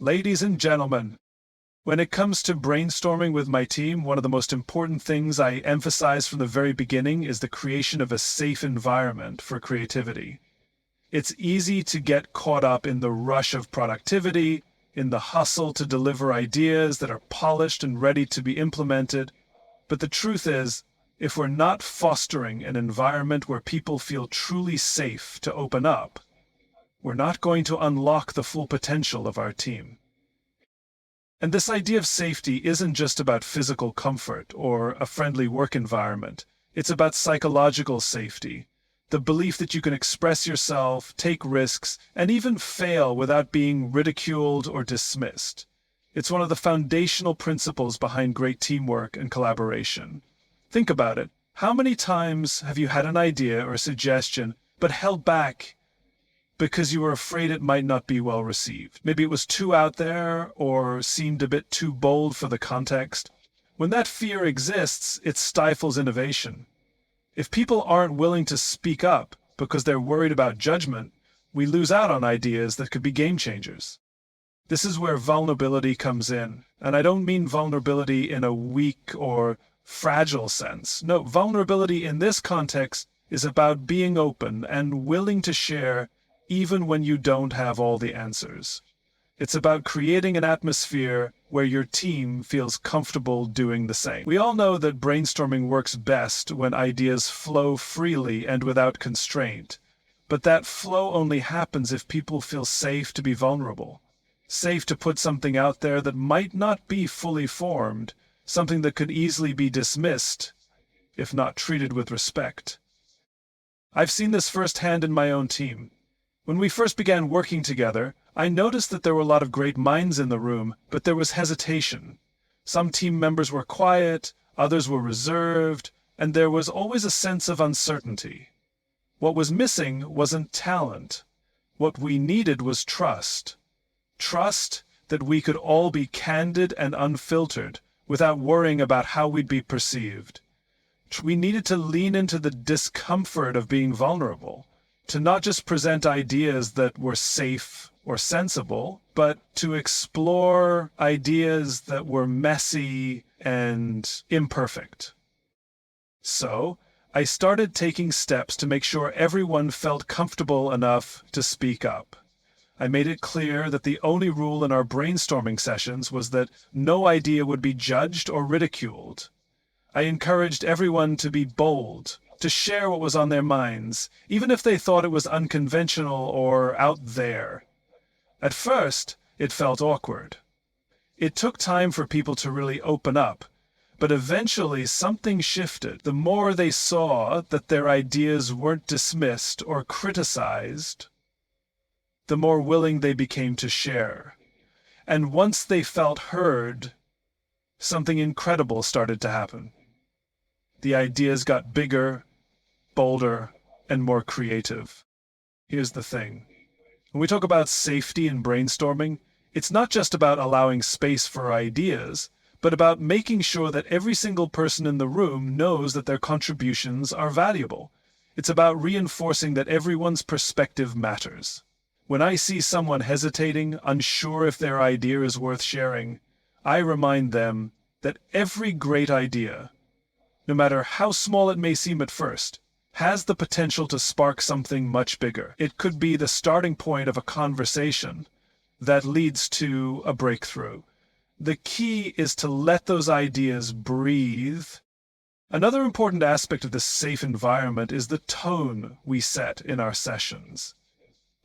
Ladies and gentlemen, when it comes to brainstorming with my team, one of the most important things I emphasize from the very beginning is the creation of a safe environment for creativity. It's easy to get caught up in the rush of productivity, in the hustle to deliver ideas that are polished and ready to be implemented. But the truth is, if we're not fostering an environment where people feel truly safe to open up, we're not going to unlock the full potential of our team. And this idea of safety isn't just about physical comfort or a friendly work environment. It's about psychological safety, the belief that you can express yourself, take risks, and even fail without being ridiculed or dismissed. It's one of the foundational principles behind great teamwork and collaboration. Think about it. How many times have you had an idea or a suggestion but held back because you were afraid it might not be well received? Maybe it was too out there or seemed a bit too bold for the context. When that fear exists, it stifles innovation. If people aren't willing to speak up because they're worried about judgment, we lose out on ideas that could be game changers. This is where vulnerability comes in. And I don't mean vulnerability in a weak or fragile sense. No, vulnerability in this context is about being open and willing to share even when you don't have all the answers. It's about creating an atmosphere where your team feels comfortable doing the same. We all know that brainstorming works best when ideas flow freely and without constraint. But that flow only happens if people feel safe to be vulnerable, safe to put something out there that might not be fully formed, something that could easily be dismissed, if not treated with respect. I've seen this firsthand in my own team. When we first began working together, I noticed that there were a lot of great minds in the room, but there was hesitation. Some team members were quiet, others were reserved, and there was always a sense of uncertainty. What was missing wasn't talent. What we needed was trust. Trust that we could all be candid and unfiltered without worrying about how we'd be perceived. We needed to lean into the discomfort of being vulnerable, to not just present ideas that were safe or sensible, but to explore ideas that were messy and imperfect. So, I started taking steps to make sure everyone felt comfortable enough to speak up. I made it clear that the only rule in our brainstorming sessions was that no idea would be judged or ridiculed. I encouraged everyone to be bold, to share what was on their minds, even if they thought it was unconventional or out there. At first, it felt awkward. It took time for people to really open up, but eventually something shifted. The more they saw that their ideas weren't dismissed or criticized, the more willing they became to share. And once they felt heard, something incredible started to happen. The ideas got bigger, bolder, and more creative. Here's the thing. When we talk about safety in brainstorming, it's not just about allowing space for ideas, but about making sure that every single person in the room knows that their contributions are valuable. It's about reinforcing that everyone's perspective matters. When I see someone hesitating, unsure if their idea is worth sharing, I remind them that every great idea, no matter how small it may seem at first, has the potential to spark something much bigger. It could be the starting point of a conversation that leads to a breakthrough. The key is to let those ideas breathe. Another important aspect of this safe environment is the tone we set in our sessions.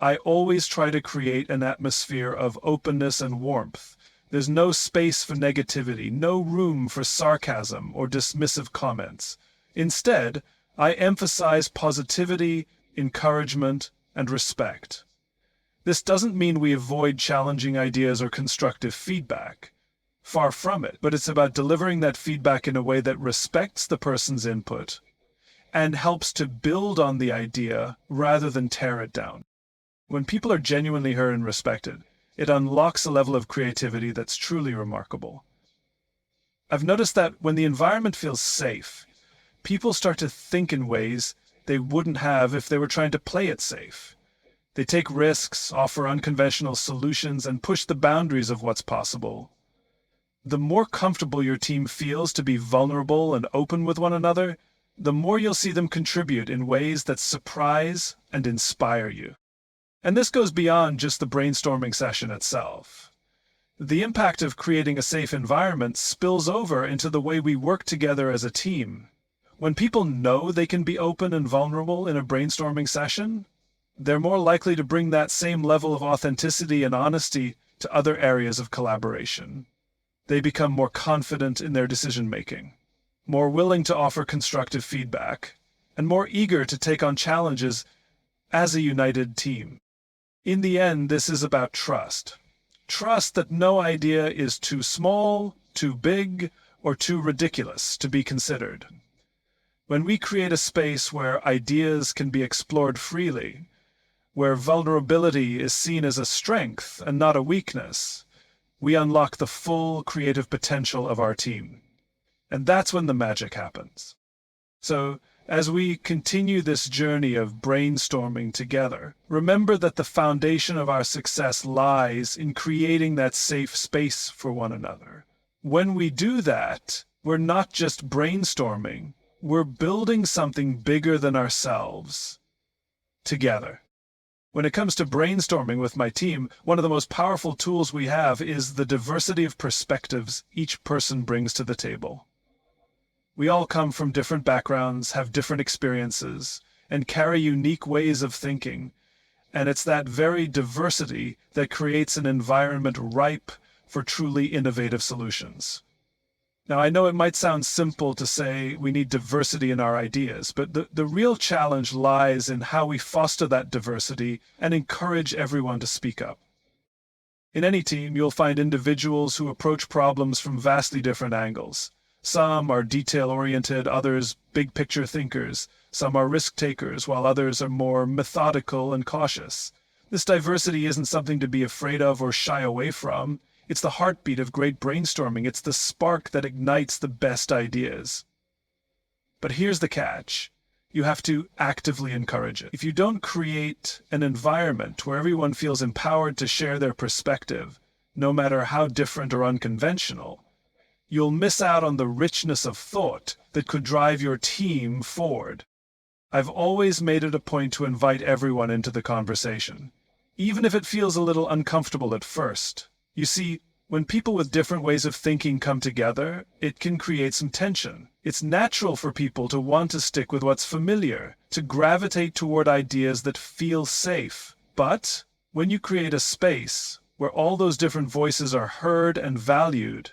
I always try to create an atmosphere of openness and warmth. There's no space for negativity, no room for sarcasm or dismissive comments. Instead, I emphasize positivity, encouragement, and respect. This doesn't mean we avoid challenging ideas or constructive feedback. Far from it, but it's about delivering that feedback in a way that respects the person's input and helps to build on the idea rather than tear it down. When people are genuinely heard and respected, it unlocks a level of creativity that's truly remarkable. I've noticed that when the environment feels safe, people start to think in ways they wouldn't have if they were trying to play it safe. They take risks, offer unconventional solutions, and push the boundaries of what's possible. The more comfortable your team feels to be vulnerable and open with one another, the more you'll see them contribute in ways that surprise and inspire you. And this goes beyond just the brainstorming session itself. The impact of creating a safe environment spills over into the way we work together as a team. When people know they can be open and vulnerable in a brainstorming session, they're more likely to bring that same level of authenticity and honesty to other areas of collaboration. They become more confident in their decision-making, more willing to offer constructive feedback, and more eager to take on challenges as a united team. In the end, this is about trust. Trust that no idea is too small, too big, or too ridiculous to be considered. When we create a space where ideas can be explored freely, where vulnerability is seen as a strength and not a weakness, we unlock the full creative potential of our team. And that's when the magic happens. So, as we continue this journey of brainstorming together, remember that the foundation of our success lies in creating that safe space for one another. When we do that, we're not just brainstorming, we're building something bigger than ourselves together. When it comes to brainstorming with my team, one of the most powerful tools we have is the diversity of perspectives each person brings to the table. We all come from different backgrounds, have different experiences, and carry unique ways of thinking. And it's that very diversity that creates an environment ripe for truly innovative solutions. Now, I know it might sound simple to say we need diversity in our ideas, but the real challenge lies in how we foster that diversity and encourage everyone to speak up. In any team, you'll find individuals who approach problems from vastly different angles. Some are detail-oriented, others big-picture thinkers. Some are risk-takers, while others are more methodical and cautious. This diversity isn't something to be afraid of or shy away from. It's the heartbeat of great brainstorming. It's the spark that ignites the best ideas. But here's the catch. You have to actively encourage it. If you don't create an environment where everyone feels empowered to share their perspective, no matter how different or unconventional, you'll miss out on the richness of thought that could drive your team forward. I've always made it a point to invite everyone into the conversation, even if it feels a little uncomfortable at first. You see, when people with different ways of thinking come together, it can create some tension. It's natural for people to want to stick with what's familiar, to gravitate toward ideas that feel safe. But when you create a space where all those different voices are heard and valued,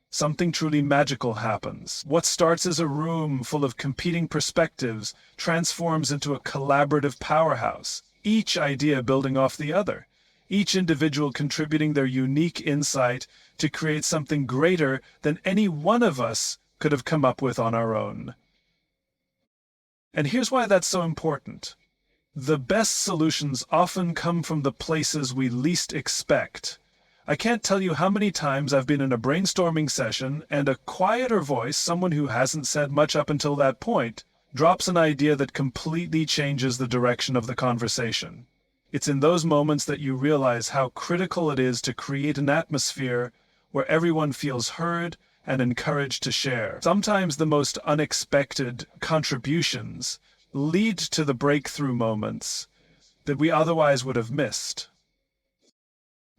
something truly magical happens. What starts as a room full of competing perspectives transforms into a collaborative powerhouse, each idea building off the other, each individual contributing their unique insight to create something greater than any one of us could have come up with on our own. And here's why that's so important. The best solutions often come from the places we least expect. I can't tell you how many times I've been in a brainstorming session and a quieter voice, someone who hasn't said much up until that point, drops an idea that completely changes the direction of the conversation. It's in those moments that you realize how critical it is to create an atmosphere where everyone feels heard and encouraged to share. Sometimes the most unexpected contributions lead to the breakthrough moments that we otherwise would have missed.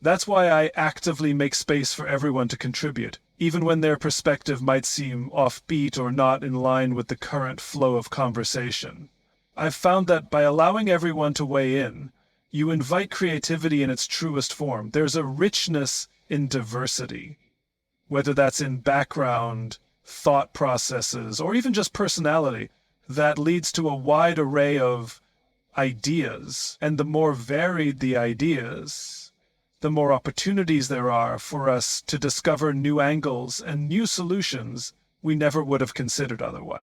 That's why I actively make space for everyone to contribute, even when their perspective might seem offbeat or not in line with the current flow of conversation. I've found that by allowing everyone to weigh in, you invite creativity in its truest form. There's a richness in diversity, whether that's in background, thought processes, or even just personality, that leads to a wide array of ideas. And the more varied the ideas, the more opportunities there are for us to discover new angles and new solutions we never would have considered otherwise.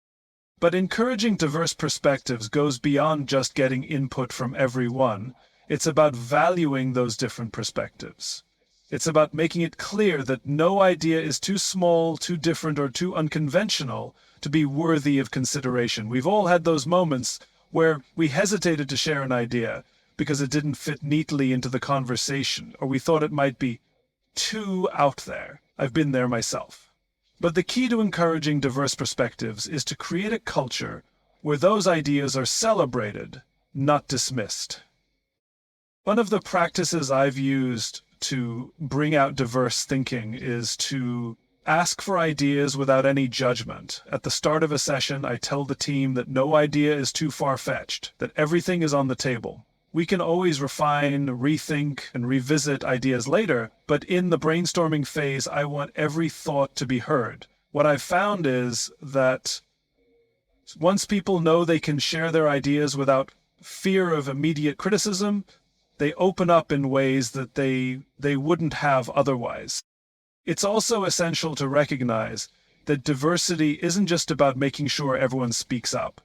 But encouraging diverse perspectives goes beyond just getting input from everyone. It's about valuing those different perspectives. It's about making it clear that no idea is too small, too different, or too unconventional to be worthy of consideration. We've all had those moments where we hesitated to share an idea, because it didn't fit neatly into the conversation, or we thought it might be too out there. I've been there myself. But the key to encouraging diverse perspectives is to create a culture where those ideas are celebrated, not dismissed. One of the practices I've used to bring out diverse thinking is to ask for ideas without any judgment. At the start of a session, I tell the team that no idea is too far-fetched, that everything is on the table. We can always refine, rethink, and revisit ideas later, but in the brainstorming phase, I want every thought to be heard. What I've found is that once people know they can share their ideas without fear of immediate criticism, they open up in ways that they wouldn't have otherwise. It's also essential to recognize that diversity isn't just about making sure everyone speaks up.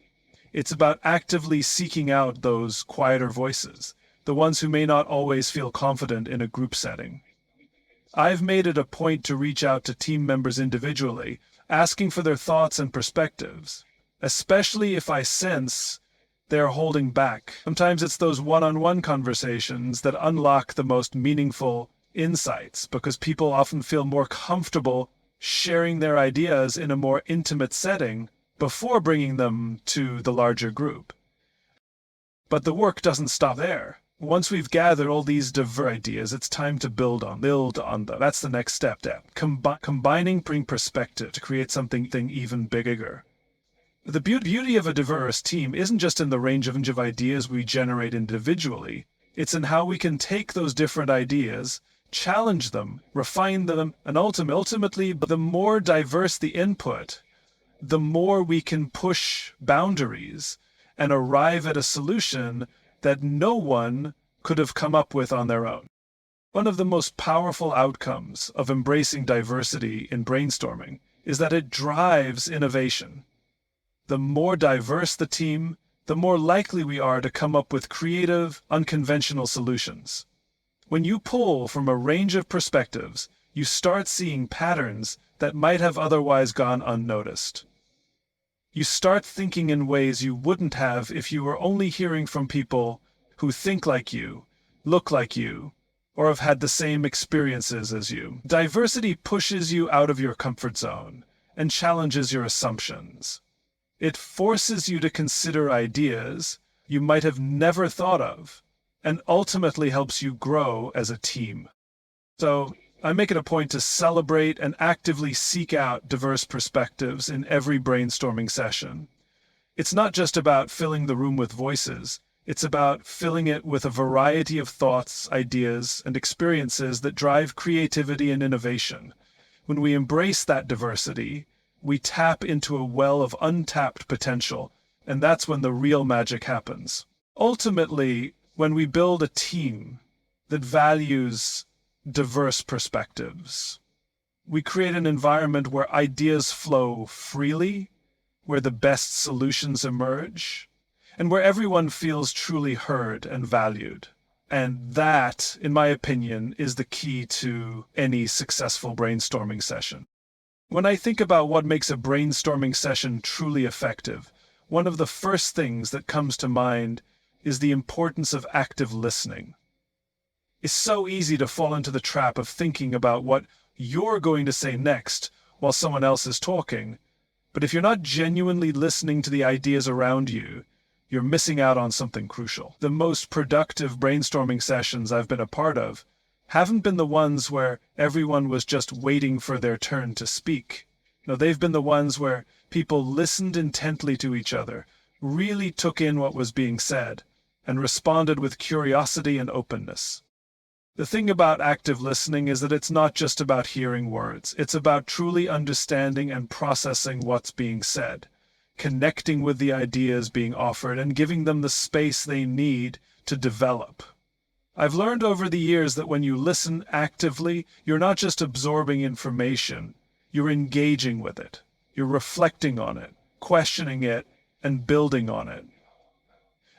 It's about actively seeking out those quieter voices, the ones who may not always feel confident in a group setting. I've made it a point to reach out to team members individually, asking for their thoughts and perspectives, especially if I sense they're holding back. Sometimes it's those one-on-one conversations that unlock the most meaningful insights, because people often feel more comfortable sharing their ideas in a more intimate setting before bringing them to the larger group. But the work doesn't stop there. Once we've gathered all these diverse ideas, it's time to build on them. That's the next step. Combining perspective to create something even bigger. The beauty of a diverse team isn't just in the range of ideas we generate individually. It's in how we can take those different ideas, challenge them, refine them, and ultimately, the more diverse the input, the more we can push boundaries and arrive at a solution that no one could have come up with on their own. One of the most powerful outcomes of embracing diversity in brainstorming is that it drives innovation. The more diverse the team, the more likely we are to come up with creative, unconventional solutions. When you pull from a range of perspectives, you start seeing patterns that might have otherwise gone unnoticed. You start thinking in ways you wouldn't have if you were only hearing from people who think like you, look like you, or have had the same experiences as you. Diversity pushes you out of your comfort zone and challenges your assumptions. It forces you to consider ideas you might have never thought of, and ultimately helps you grow as a team. So I make it a point to celebrate and actively seek out diverse perspectives in every brainstorming session. It's not just about filling the room with voices. It's about filling it with a variety of thoughts, ideas, and experiences that drive creativity and innovation. When we embrace that diversity, we tap into a well of untapped potential, and that's when the real magic happens. Ultimately, when we build a team that values diverse perspectives, we create an environment where ideas flow freely, where the best solutions emerge, and where everyone feels truly heard and valued. And that, in my opinion, is the key to any successful brainstorming session. When I think about what makes a brainstorming session truly effective, one of the first things that comes to mind is the importance of active listening. It's so easy to fall into the trap of thinking about what you're going to say next while someone else is talking. But if you're not genuinely listening to the ideas around you, you're missing out on something crucial. The most productive brainstorming sessions I've been a part of haven't been the ones where everyone was just waiting for their turn to speak. No, they've been the ones where people listened intently to each other, really took in what was being said, and responded with curiosity and openness. The thing about active listening is that it's not just about hearing words. It's about truly understanding and processing what's being said, connecting with the ideas being offered, and giving them the space they need to develop. I've learned over the years that when you listen actively, you're not just absorbing information, you're engaging with it. You're reflecting on it, questioning it, and building on it.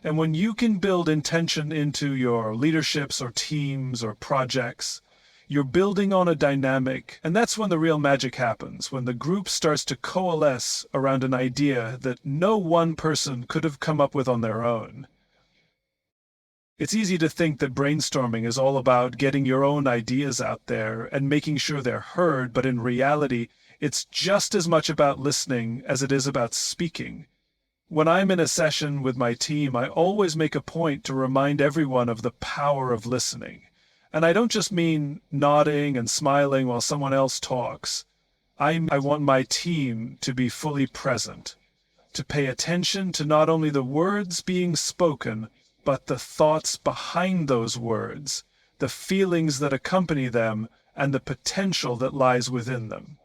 And when you can build intention into your leaderships or teams or projects, you're building on a dynamic, and that's when the real magic happens, when the group starts to coalesce around an idea that no one person could have come up with on their own. It's easy to think that brainstorming is all about getting your own ideas out there and making sure they're heard, but in reality, it's just as much about listening as it is about speaking. When I'm in a session with my team, I always make a point to remind everyone of the power of listening. And I don't just mean nodding and smiling while someone else talks. I want my team to be fully present, to pay attention to not only the words being spoken, but the thoughts behind those words, the feelings that accompany them, and the potential that lies within them.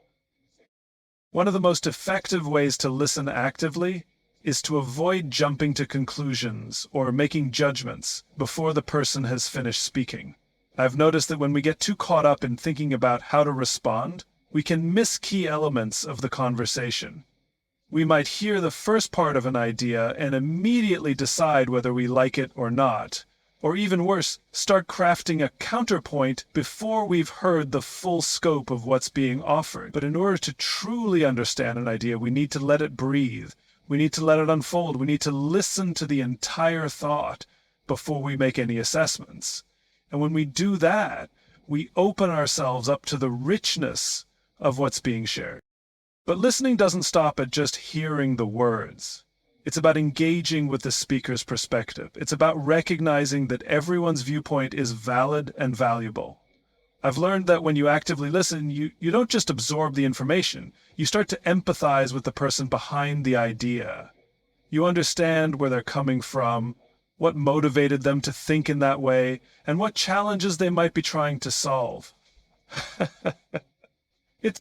One of the most effective ways to listen actively is to avoid jumping to conclusions or making judgments before the person has finished speaking. I've noticed that when we get too caught up in thinking about how to respond, we can miss key elements of the conversation. We might hear the first part of an idea and immediately decide whether we like it or not, or even worse, start crafting a counterpoint before we've heard the full scope of what's being offered. But in order to truly understand an idea, we need to let it breathe. We need to let it unfold. We need to listen to the entire thought before we make any assessments. And when we do that, we open ourselves up to the richness of what's being shared. But listening doesn't stop at just hearing the words. It's about engaging with the speaker's perspective. It's about recognizing that everyone's viewpoint is valid and valuable. I've learned that when you actively listen, you don't just absorb the information. You start to empathize with the person behind the idea. You understand where they're coming from, what motivated them to think in that way, and what challenges they might be trying to solve.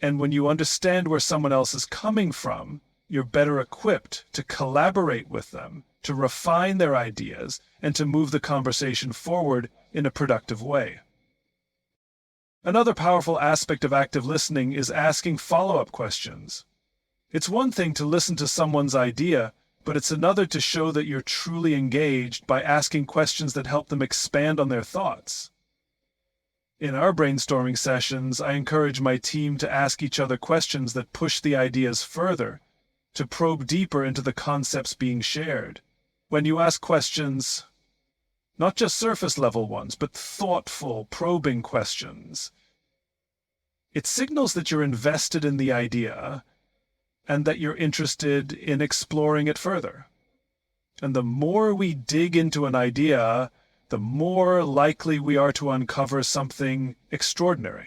And when you understand where someone else is coming from, you're better equipped to collaborate with them, to refine their ideas, and to move the conversation forward in a productive way. Another powerful aspect of active listening is asking follow-up questions. It's one thing to listen to someone's idea, but it's another to show that you're truly engaged by asking questions that help them expand on their thoughts. In our brainstorming sessions, I encourage my team to ask each other questions that push the ideas further, to probe deeper into the concepts being shared. When you ask questions, not just surface-level ones, but thoughtful, probing questions, it signals that you're invested in the idea and that you're interested in exploring it further. And the more we dig into an idea, the more likely we are to uncover something extraordinary.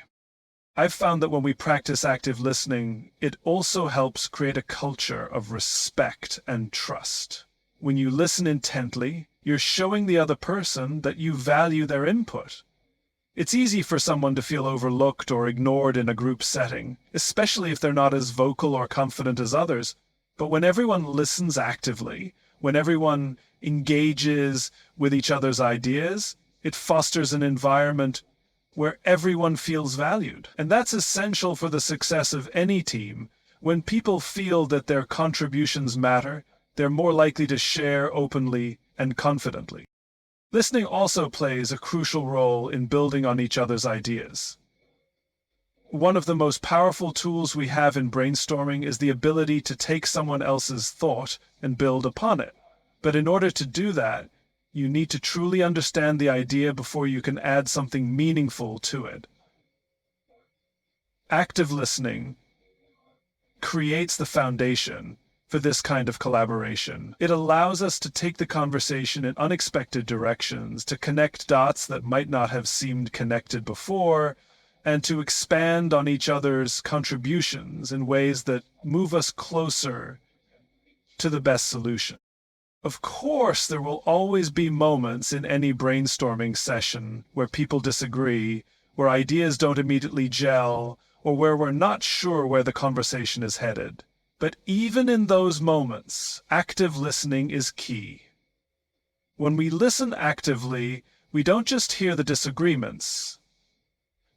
I've found that when we practice active listening, it also helps create a culture of respect and trust. When you listen intently, you're showing the other person that you value their input. It's easy for someone to feel overlooked or ignored in a group setting, especially if they're not as vocal or confident as others. But when everyone listens actively, when everyone engages with each other's ideas, it fosters an environment where everyone feels valued. And that's essential for the success of any team. When people feel that their contributions matter, they're more likely to share openly and confidently. Listening also plays a crucial role in building on each other's ideas. One of the most powerful tools we have in brainstorming is the ability to take someone else's thought and build upon it. But in order to do that, you need to truly understand the idea before you can add something meaningful to it. Active listening creates the foundation for this kind of collaboration. It allows us to take the conversation in unexpected directions, to connect dots that might not have seemed connected before, and to expand on each other's contributions in ways that move us closer to the best solution. Of course, there will always be moments in any brainstorming session where people disagree, where ideas don't immediately gel, or where we're not sure where the conversation is headed. But even in those moments, active listening is key. When we listen actively, we don't just hear the disagreements.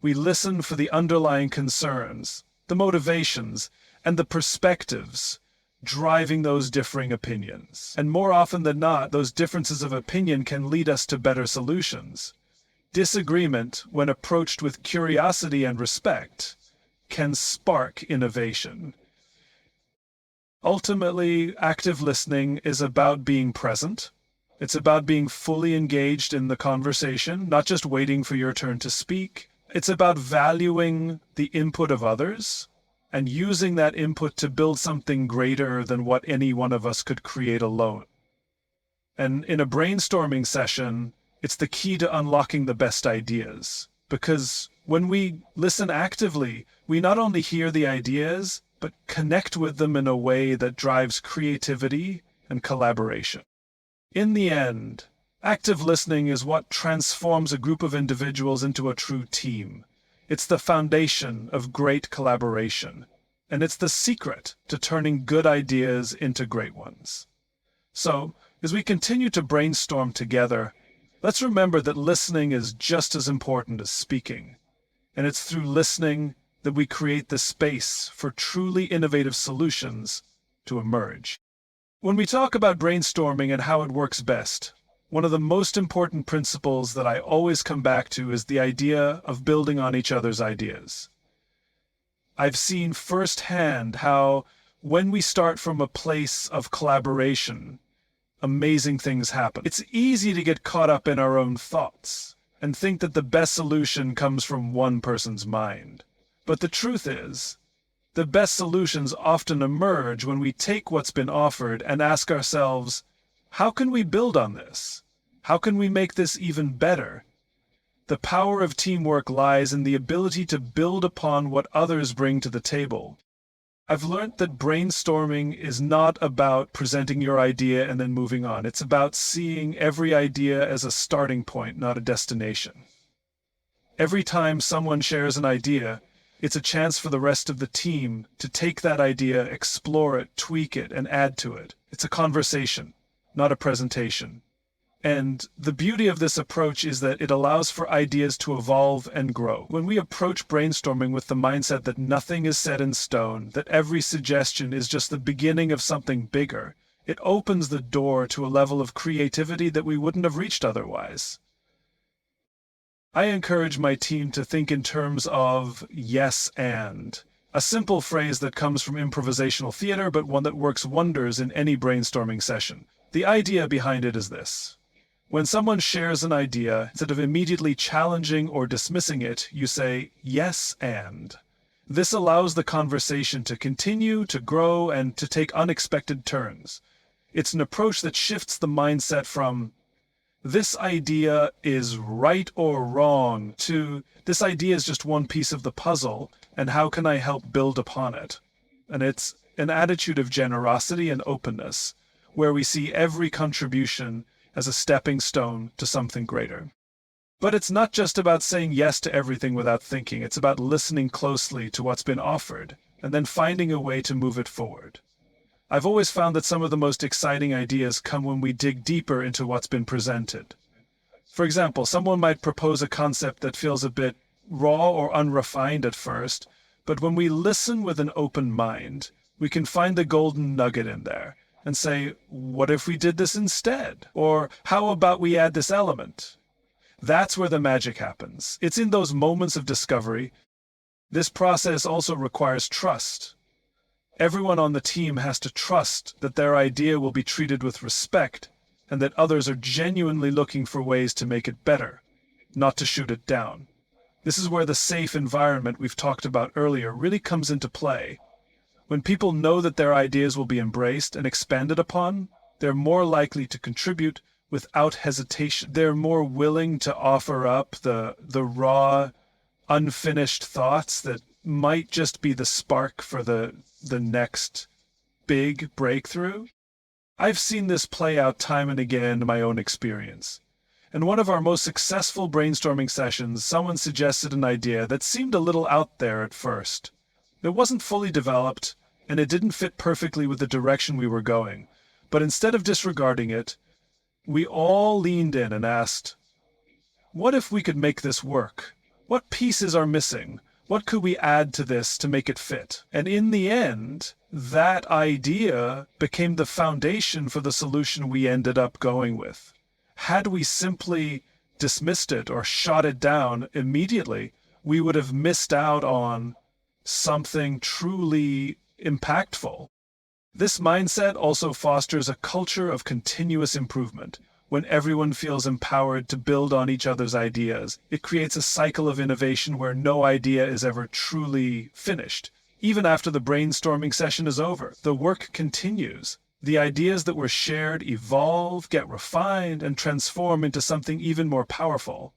We listen for the underlying concerns, the motivations, and the perspectives driving those differing opinions. And more often than not, those differences of opinion can lead us to better solutions. Disagreement, when approached with curiosity and respect, can spark innovation. Ultimately, active listening is about being present, It's about being fully engaged in the conversation, not just waiting for your turn to speak. It's about valuing the input of others and using that input to build something greater than what any one of us could create alone. And in a brainstorming session, it's the key to unlocking the best ideas. Because when we listen actively, we not only hear the ideas, but connect with them in a way that drives creativity and collaboration. In the end, active listening is what transforms a group of individuals into a true team. It's the foundation of great collaboration, and it's the secret to turning good ideas into great ones. So, as we continue to brainstorm together, let's remember that listening is just as important as speaking, and it's through listening that we create the space for truly innovative solutions to emerge. When we talk about brainstorming and how it works best, one of the most important principles that I always come back to is the idea of building on each other's ideas. I've seen firsthand how, when we start from a place of collaboration, amazing things happen. It's easy to get caught up in our own thoughts and think that the best solution comes from one person's mind. But the truth is, the best solutions often emerge when we take what's been offered and ask ourselves, how can we build on this? How can we make this even better? The power of teamwork lies in the ability to build upon what others bring to the table. I've learned that brainstorming is not about presenting your idea and then moving on. It's about seeing every idea as a starting point, not a destination. Every time someone shares an idea, it's a chance for the rest of the team to take that idea, explore it, tweak it, and add to it. It's a conversation, not a presentation. And the beauty of this approach is that it allows for ideas to evolve and grow. When we approach brainstorming with the mindset that nothing is set in stone, that every suggestion is just the beginning of something bigger, it opens the door to a level of creativity that we wouldn't have reached otherwise. I encourage my team to think in terms of yes and, a simple phrase that comes from improvisational theater, but one that works wonders in any brainstorming session. The idea behind it is this. When someone shares an idea, instead of immediately challenging or dismissing it, you say, yes and. This allows the conversation to continue, to grow, and to take unexpected turns. It's an approach that shifts the mindset from, this idea is right or wrong, to, this idea is just one piece of the puzzle, and how can I help build upon it? And it's an attitude of generosity and openness, where we see every contribution as a stepping stone to something greater. But it's not just about saying yes to everything without thinking. It's about listening closely to what's been offered and then finding a way to move it forward. I've always found that some of the most exciting ideas come when we dig deeper into what's been presented. For example, someone might propose a concept that feels a bit raw or unrefined at first, but when we listen with an open mind, we can find the golden nugget in there and say, what if we did this instead? Or how about we add this element? That's where the magic happens. It's in those moments of discovery. This process also requires trust. Everyone on the team has to trust that their idea will be treated with respect and that others are genuinely looking for ways to make it better, not to shoot it down. This is where the safe environment we've talked about earlier really comes into play. When people know that their ideas will be embraced and expanded upon, they're more likely to contribute without hesitation. They're more willing to offer up the raw, unfinished thoughts that might just be the spark for the next big breakthrough. I've seen this play out time and again in my own experience. In one of our most successful brainstorming sessions, someone suggested an idea that seemed a little out there at first. It wasn't fully developed, and it didn't fit perfectly with the direction we were going. But instead of disregarding it, we all leaned in and asked, what if we could make this work? What pieces are missing? What could we add to this to make it fit? And in the end, that idea became the foundation for the solution we ended up going with. Had we simply dismissed it or shot it down immediately, we would have missed out on something truly impactful. This mindset also fosters a culture of continuous improvement. when everyone feels empowered to build on each other's ideas. It creates a cycle of innovation where no idea is ever truly finished. Even after the brainstorming session is over, the work continues. The ideas that were shared evolve, get refined, and transform into something even more powerful.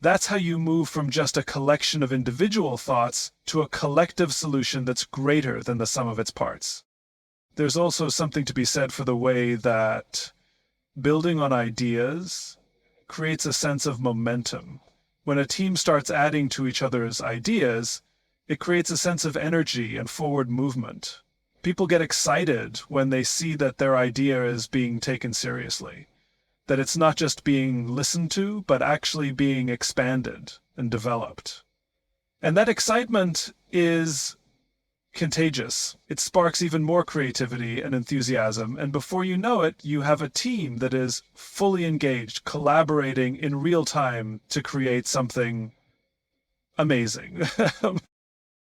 That's how you move from just a collection of individual thoughts to a collective solution that's greater than the sum of its parts. There's also something to be said for the way that building on ideas creates a sense of momentum. When a team starts adding to each other's ideas, it creates a sense of energy and forward movement. People get excited when they see that their idea is being taken seriously, that it's not just being listened to, but actually being expanded and developed. And that excitement is contagious. It sparks even more creativity and enthusiasm, and before you know it, you have a team that is fully engaged, collaborating in real time to create something amazing.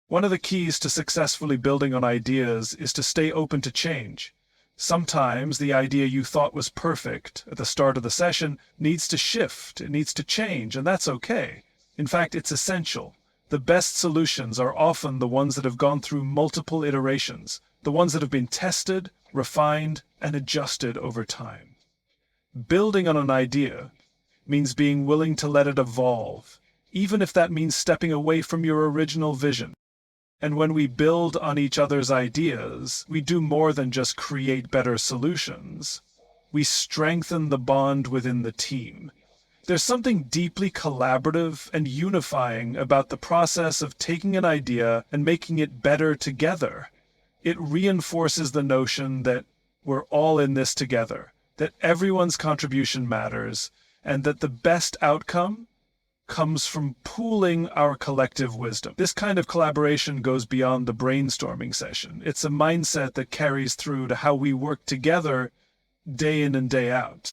One of the keys to successfully building on ideas is to stay open to change. Sometimes the idea you thought was perfect at the start of the session needs to shift, it needs to change, and that's okay. In fact, it's essential. The best solutions are often the ones that have gone through multiple iterations, the ones that have been tested, refined, and adjusted over time. Building on an idea means being willing to let it evolve, even if that means stepping away from your original vision. And when we build on each other's ideas, we do more than just create better solutions. We strengthen the bond within the team. There's something deeply collaborative and unifying about the process of taking an idea and making it better together. It reinforces the notion that we're all in this together, that everyone's contribution matters, and that the best outcome comes from pooling our collective wisdom. This kind of collaboration goes beyond the brainstorming session. It's a mindset that carries through to how we work together day in and day out.